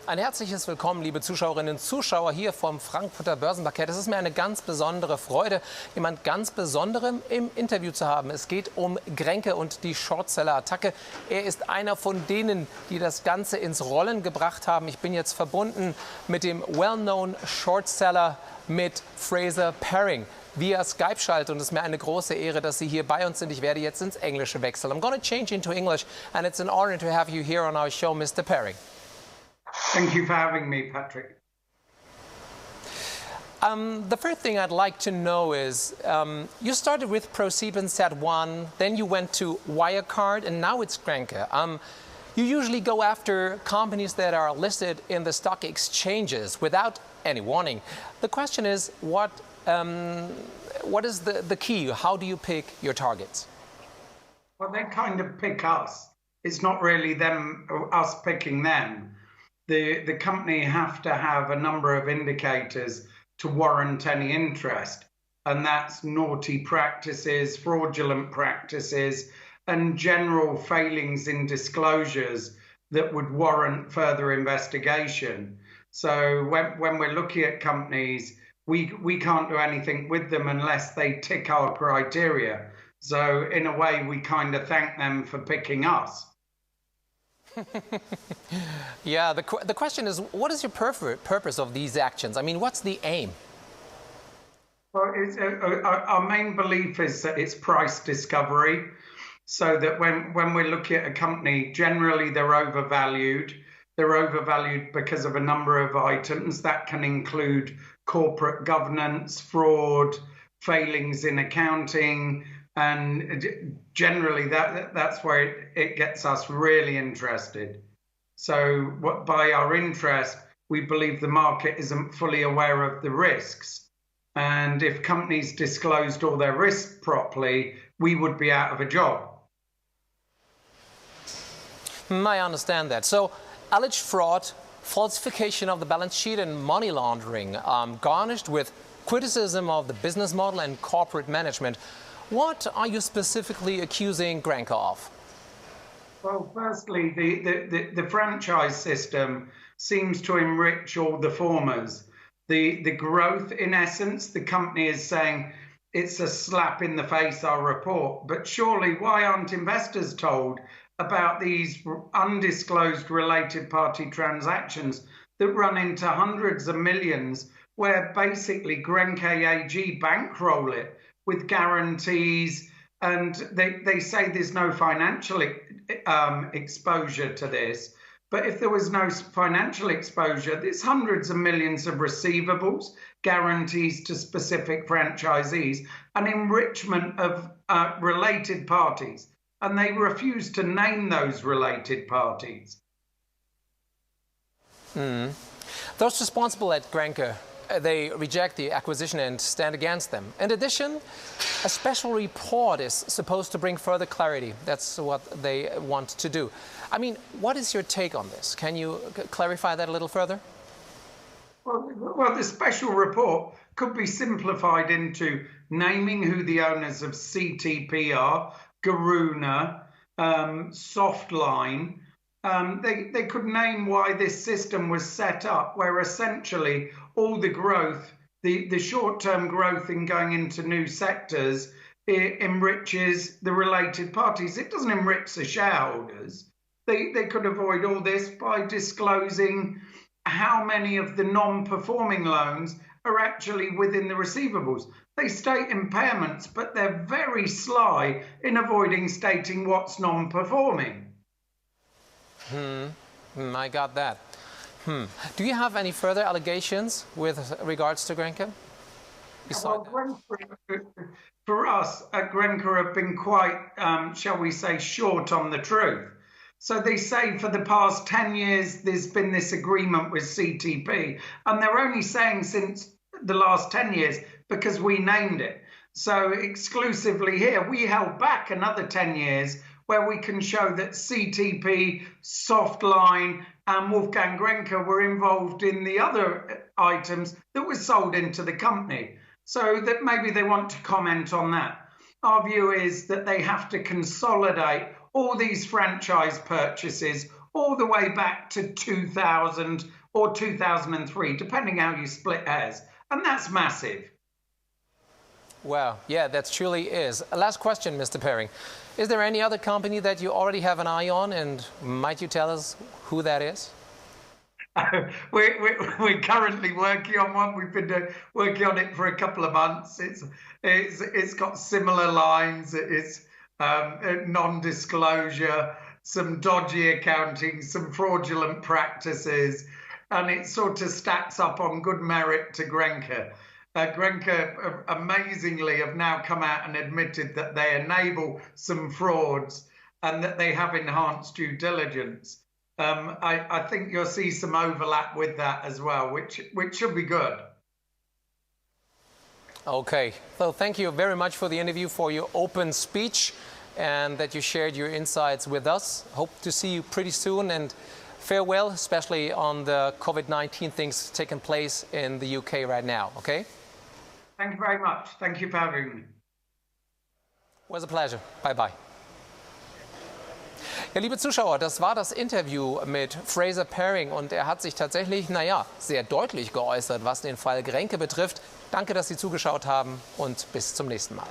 Ein herzliches Willkommen, liebe Zuschauerinnen und Zuschauer, hier vom Frankfurter Börsenparkett. Es ist mir eine ganz besondere Freude, jemand ganz Besonderem im Interview zu haben. Es geht um Grenke und die Shortseller-Attacke. Er ist einer von denen, die das Ganze ins Rollen gebracht haben. Ich bin jetzt verbunden mit dem well-known Shortseller, mit Fraser Perring, via Skype-Schalte, und es ist mir eine große Ehre, dass Sie hier bei uns sind. Ich werde jetzt ins Englische wechseln. I'm going to change into English, and it's an honor to have you here on our show, Mr. Perring. Thank you for having me, Patrick. The first thing I'd like to know is, you started with ProSiebenSat.1, then you went to Wirecard, and now it's Grenke. You usually go after companies that are listed in the stock exchanges without any warning. The question is, what is the key? How do you pick your targets? Well, they kind of pick us. It's not really us picking them. The company have to have a number of indicators to warrant any interest, and that's naughty practices, fraudulent practices, and general failings in disclosures that would warrant further investigation. So when we're looking at companies, we can't do anything with them unless they tick our criteria. So in a way, we kind of thank them for picking us. Yeah, the question is, what is your purpose of these actions? I mean, what's the aim? Well, our main belief is that it's price discovery, so that when we're looking at a company, generally they're overvalued. They're overvalued because of a number of items. That can include corporate governance, fraud, failings in accounting, and generally that's where it gets us really interested. So by our interest, we believe the market isn't fully aware of the risks. And if companies disclosed all their risks properly, we would be out of a job. I understand that. So alleged fraud, falsification of the balance sheet, and money laundering, garnished with criticism of the business model and corporate management. What are you specifically accusing Grenke of? Well, firstly, the franchise system seems to enrich all the formers. The growth, in essence, the company is saying it's a slap in the face, our report. But surely, why aren't investors told about these undisclosed related party transactions that run into hundreds of millions, where basically Grenke AG bankroll it with guarantees, and they say there's no financial exposure to this. But if there was no financial exposure, there's hundreds of millions of receivables, guarantees to specific franchisees, and enrichment of related parties. And they refuse to name those related parties. Those responsible at Grenke, they reject the acquisition and stand against them. In addition, a special report is supposed to bring further clarity. That's what they want to do. I mean, what is your take on this? Can you clarify that a little further? Well, the special report could be simplified into naming who the owners of CTP are, Garuna, Softline. They could name why this system was set up, where essentially all the growth, the short-term growth in going into new sectors, it enriches the related parties. It doesn't enrich the shareholders. They could avoid all this by disclosing how many of the non-performing loans are actually within the receivables. They state impairments, but they're very sly in avoiding stating what's non-performing. I got that. Do you have any further allegations with regards to Grenke? Well, for us at Grenke have been quite, shall we say, short on the truth. So they say for the past 10 years there's been this agreement with CTP, and they're only saying since the last 10 years because we named it. So exclusively here, we held back another 10 years where we can show that CTP, Softline, and Wolfgang Grenke were involved in the other items that were sold into the company. So that maybe they want to comment on that. Our view is that they have to consolidate all these franchise purchases all the way back to 2000 or 2003, depending how you split hairs. And that's massive. Well, yeah, that surely is. Last question, Mr. Perring. Is there any other company that you already have an eye on, and might you tell us who that is? We're currently working on one. We've been working on it for a couple of months. It's got similar lines. It's non-disclosure, some dodgy accounting, some fraudulent practices, and it sort of stacks up on good merit to Grenke. Grenke, amazingly, have now come out and admitted that they enable some frauds and that they have enhanced due diligence. I think you'll see some overlap with that as well, which should be good. Okay, so thank you very much for the interview, for your open speech, and that you shared your insights with us. Hope to see you pretty soon, and farewell, especially on the COVID-19 things taking place in the UK right now, okay? Thank you very much. Thank you for having me. It was a pleasure. Bye-bye. Ja, liebe Zuschauer, das war das Interview mit Fraser Perring und er hat sich tatsächlich, naja, sehr deutlich geäußert, was den Fall Grenke betrifft. Danke, dass Sie zugeschaut haben und bis zum nächsten Mal.